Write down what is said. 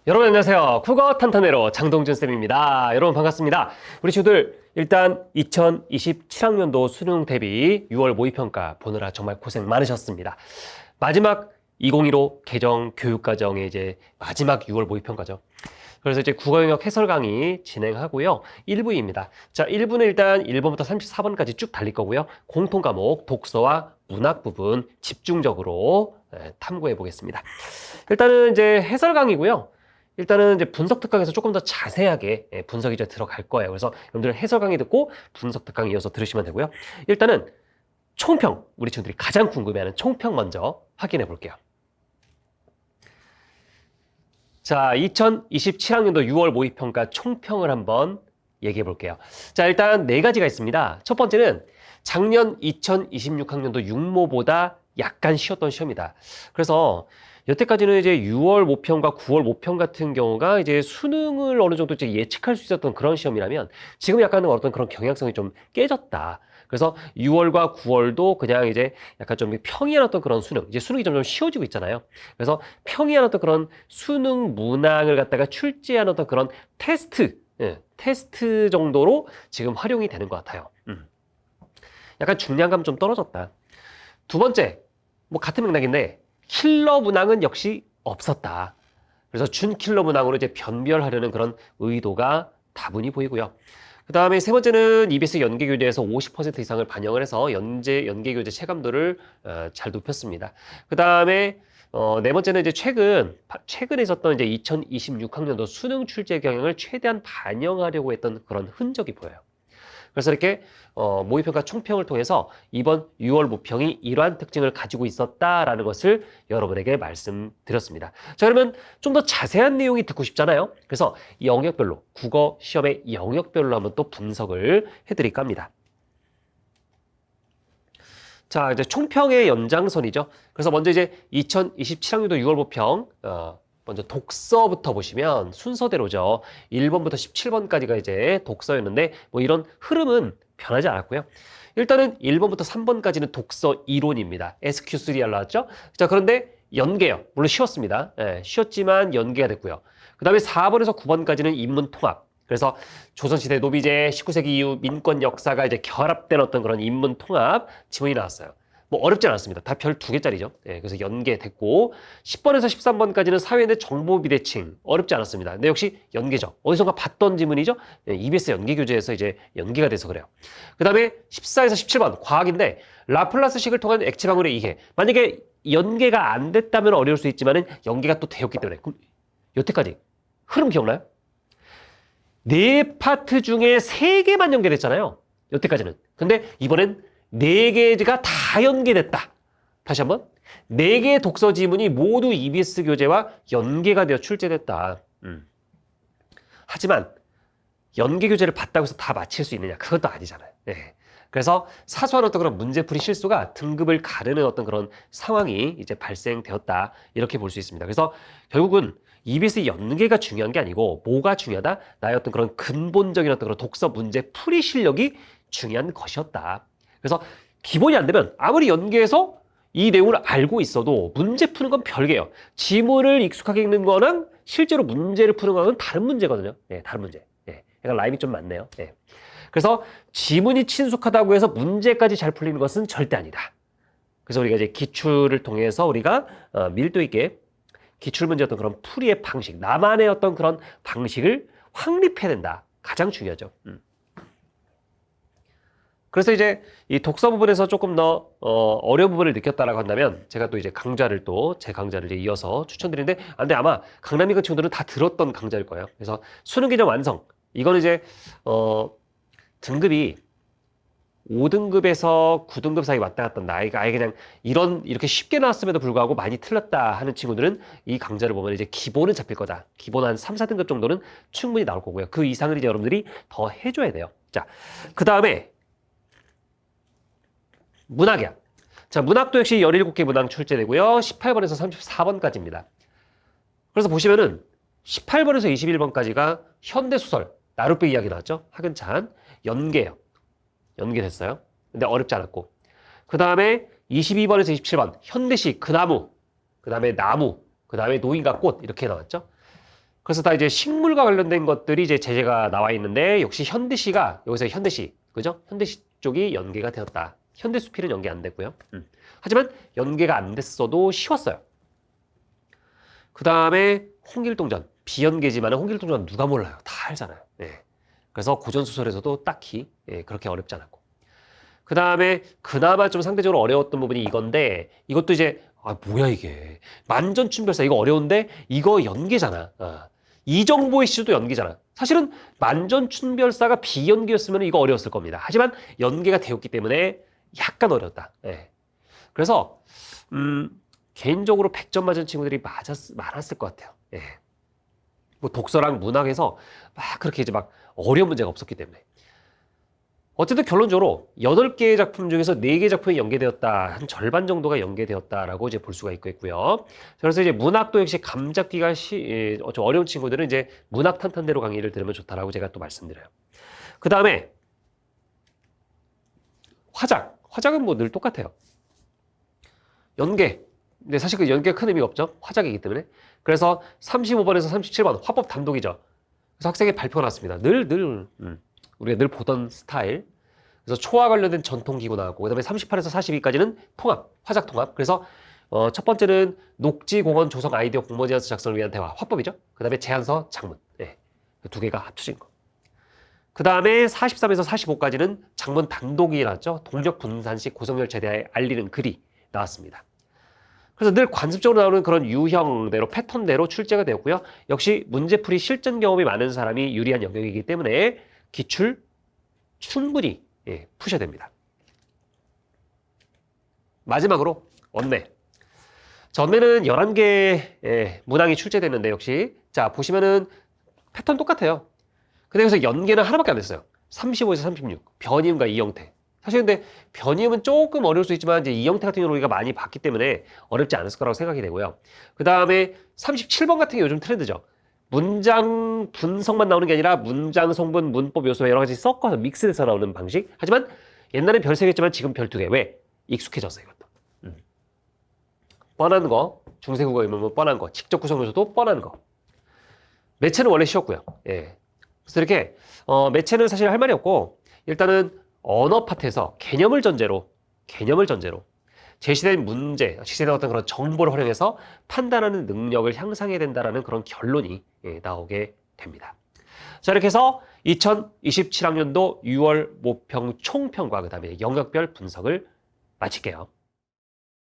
여러분 안녕하세요. 국어 탄탄해로 장동준 쌤입니다. 여러분 반갑습니다. 우리 친구들 일단 2027학년도 수능 대비 6월 모의평가 보느라 정말 고생 많으셨습니다. 마지막 2015 개정 교육과정의 이제 마지막 6월 모의평가죠. 그래서 이제 국어 영역 해설 강의 진행하고요. 1부입니다. 자, 1부는 일단 1번부터 34번까지 쭉 달릴 거고요. 공통 과목 독서와 문학 부분 집중적으로 탐구해 보겠습니다. 일단은 이제 해설 강의고요. 일단은 이제 분석 특강에서 조금 더 자세하게 분석이 이제 들어갈 거예요. 그래서 여러분들 해설 강의 듣고 분석 특강 이어서 들으시면 되고요. 일단은 총평, 우리 친구들이 가장 궁금해하는 총평 먼저 확인해 볼게요. 자, 2027학년도 6월 모의평가 총평을 한번 얘기해 볼게요. 자, 일단 네 가지가 있습니다. 첫 번째는 작년 2026학년도 육모보다 약간 쉬웠던 시험이다. 그래서 여태까지는 이제 6월 모평과 9월 모평 같은 경우가 이제 수능을 어느 정도 이제 예측할 수 있었던 그런 시험이라면 지금 약간은 어떤 그런 경향성이 좀 깨졌다. 그래서 6월과 9월도 그냥 이제 약간 좀 평이한 어떤 그런 수능, 이제 수능이 점점 쉬워지고 있잖아요. 그래서 평이한 어떤 그런 수능 문항을 갖다가 출제한 어떤 그런 테스트, 테스트 정도로 지금 활용이 되는 것 같아요. 약간 중량감 좀 떨어졌다. 두 번째, 뭐 같은 맥락인데 킬러 문항은 역시 없었다. 그래서 준 킬러 문항으로 이제 변별하려는 그런 의도가 다분히 보이고요. 그 다음에 세 번째는 EBS 연계교재에서 50% 이상을 반영을 해서 연계교재 체감도를 잘 높였습니다. 그 다음에 네 번째는 이제 최근에 있었던 이제 2026학년도 수능 출제 경향을 최대한 반영하려고 했던 그런 흔적이 보여요. 그래서 이렇게 모의평가 총평을 통해서 이번 6월 모평이 이러한 특징을 가지고 있었다라는 것을 여러분에게 말씀드렸습니다. 자, 그러면 좀 더 자세한 내용이 듣고 싶잖아요. 그래서 영역별로, 국어 시험의 영역별로 한번 또 분석을 해드릴까 합니다. 자, 이제 총평의 연장선이죠. 그래서 먼저 이제 2027학년도 6월 모평, 먼저 독서부터 보시면 순서대로죠. 1번부터 17번까지가 이제 독서였는데 뭐 이런 흐름은 변하지 않았고요. 일단은 1번부터 3번까지는 독서 이론입니다. SQ3R 나왔죠? 자, 그런데 연계요. 물론 쉬웠습니다. 쉬웠지만 연계가 됐고요. 그 다음에 4번에서 9번까지는 인문 통합. 그래서 조선시대 노비제, 19세기 이후 민권 역사가 이제 결합된 어떤 그런 인문 통합 지문이 나왔어요. 뭐 어렵지 않았습니다. 다 별 2개짜리죠. 그래서 연계됐고 10번에서 13번까지는 사회내 정보 비대칭 어렵지 않았습니다. 근데 역시 연계죠. 어디선가 봤던 지문이죠. EBS 연계교재에서 이제 연계가 돼서 그래요. 그 다음에 14에서 17번 과학인데 라플라스식을 통한 액체방울의 이해. 만약에 연계가 안 됐다면 어려울 수 있지만은 연계가 또 되었기 때문에 그럼 여태까지 흐름 기억나요? 네 파트 중에 3개만 연계됐잖아요. 여태까지는. 근데 이번엔 4개가 다 연계됐다. 다시 한번. 4개의 독서 지문이 모두 EBS 교재와 연계가 되어 출제됐다. 하지만 연계 교재를 봤다고 해서 다 맞힐 수 있느냐? 그것도 아니잖아요. 그래서 사소한 어떤 그런 문제풀이 실수가 등급을 가르는 어떤 그런 상황이 이제 발생되었다. 이렇게 볼 수 있습니다. 그래서 결국은 EBS 연계가 중요한 게 아니고 뭐가 중요하다? 나의 어떤 그런 근본적인 어떤 그런 독서 문제 풀이 실력이 중요한 것이었다. 그래서 기본이 안 되면 아무리 연계해서 이 내용을 알고 있어도 문제 푸는 건 별개예요. 지문을 익숙하게 읽는 거랑 실제로 문제를 푸는 거는 다른 문제거든요. 다른 문제. 약간 라임이 좀 많네요. 그래서 지문이 친숙하다고 해서 문제까지 잘 풀리는 것은 절대 아니다. 그래서 우리가 이제 기출을 통해서 우리가 밀도 있게 기출 문제 어떤 그런 풀이의 방식, 나만의 어떤 그런 방식을 확립해야 된다. 가장 중요하죠. 그래서 이제 이 독서 부분에서 조금 더 어려운 부분을 느꼈다라고 한다면 제가 또 이제 제 강좌를 이제 이어서 추천드리는데 근데 아마 강남이권 친구들은 다 들었던 강좌일 거예요. 그래서 수능 기정 완성 이거는 이제 등급이 5등급에서 9등급 사이 왔다 갔다 나이가 아예 그냥 이렇게 쉽게 나왔음에도 불구하고 많이 틀렸다 하는 친구들은 이 강좌를 보면 이제 기본은 잡힐 거다. 기본 한 3, 4등급 정도는 충분히 나올 거고요. 그 이상을 이제 여러분들이 더 해줘야 돼요. 자, 그 다음에 문학이야. 자, 문학도 역시 17개 문항 출제되고요. 18번에서 34번까지입니다. 그래서 보시면은 18번에서 21번까지가 현대소설, 나룻배 이야기 나왔죠? 하근찬, 연계예요. 연계됐어요. 근데 어렵지 않았고. 그 다음에 22번에서 27번, 현대시, 그 나무, 그 다음에 나무, 그 다음에 노인과 꽃, 이렇게 나왔죠? 그래서 다 이제 식물과 관련된 것들이 이제 제재가 나와 있는데 역시 현대시가 여기서 현대시 그죠? 현대시 쪽이 연계가 되었다. 현대수필은 연계 안 됐고요. 하지만 연계가 안 됐어도 쉬웠어요. 그 다음에 홍길동전 비연계지만 홍길동전 누가 몰라요? 다 알잖아요. 예. 그래서 고전소설에서도 딱히 그렇게 어렵지 않았고 그 다음에 그나마 좀 상대적으로 어려웠던 부분이 이건데 이것도 이제 뭐야 이게 만전춘별사 이거 어려운데 이거 연계잖아. 이정보의 시도 연계잖아. 사실은 만전춘별사가 비연계였으면 이거 어려웠을 겁니다. 하지만 연계가 되었기 때문에 약간 어려웠다. 예. 그래서 개인적으로 100점 맞은 친구들이 많았을 것 같아요. 예. 뭐 독서랑 문학에서 막 그렇게 이제 막 어려운 문제가 없었기 때문에. 어쨌든 결론적으로 8개의 작품 중에서 4개 작품이 연계되었다. 한 절반 정도가 연계되었다라고 이제 볼 수가 있겠고요. 그래서 이제 문학도 역시 감 잡기가 좀 어려운 친구들은 이제 문학 탄탄대로 강의를 들으면 좋다라고 제가 또 말씀드려요. 그 다음에 화작. 화작은 뭐 늘 똑같아요. 연계. 근데 사실 그 연계가 큰 의미가 없죠. 화작이기 때문에. 그래서 35번에서 37번 화법 단독이죠. 그래서 학생의 발표가 났습니다. 우리가 늘 보던 스타일. 그래서 초와 관련된 전통기구 나왔고 그 다음에 38에서 42까지는 통합, 화작 통합. 그래서 첫 번째는 녹지, 공원, 조성, 아이디어, 공모 제안서 작성을 위한 대화, 화법이죠. 그 다음에 제안서, 장문. 네, 두 개가 합쳐진 거. 그 다음에 43에서 45까지는 장문 단독이 나왔죠. 동력 분산식 고성열차에 대해 알리는 글이 나왔습니다. 그래서 늘 관습적으로 나오는 그런 유형대로 패턴대로 출제가 되었고요. 역시 문제풀이 실전 경험이 많은 사람이 유리한 영역이기 때문에 기출 충분히 푸셔야 됩니다. 마지막으로 언매. 언매는 11개 문항이 출제됐는데 역시 자 보시면은 패턴 똑같아요. 근데 여기서 연계는 하나밖에 안 됐어요. 35에서 36 변이음과 이형태. 사실 근데 변이음은 조금 어려울 수 있지만 이제 이형태 같은 경우는 우리가 많이 봤기 때문에 어렵지 않을 거라고 생각이 되고요. 그 다음에 37번 같은 게 요즘 트렌드죠. 문장 분석만 나오는 게 아니라 문장 성분, 문법 요소 여러 가지 섞어서 믹스돼서 나오는 방식. 하지만 옛날엔 별 3개였지만 지금 별 2개. 왜? 익숙해졌어요, 이것도. 뻔한 거, 중세국어 의문문 뻔한 거, 직접 구성 요소도 뻔한 거. 매체는 원래 쉬웠고요. 예. 그래서 이렇게 매체는 사실 할 말이 없고 일단은 언어 파트에서 개념을 전제로 제시된 문제, 제시된 어떤 그런 정보를 활용해서 판단하는 능력을 향상해야 된다는 그런 결론이 나오게 됩니다. 자, 이렇게 해서 2027학년도 6월 모평 총평과 그 다음에 영역별 분석을 마칠게요.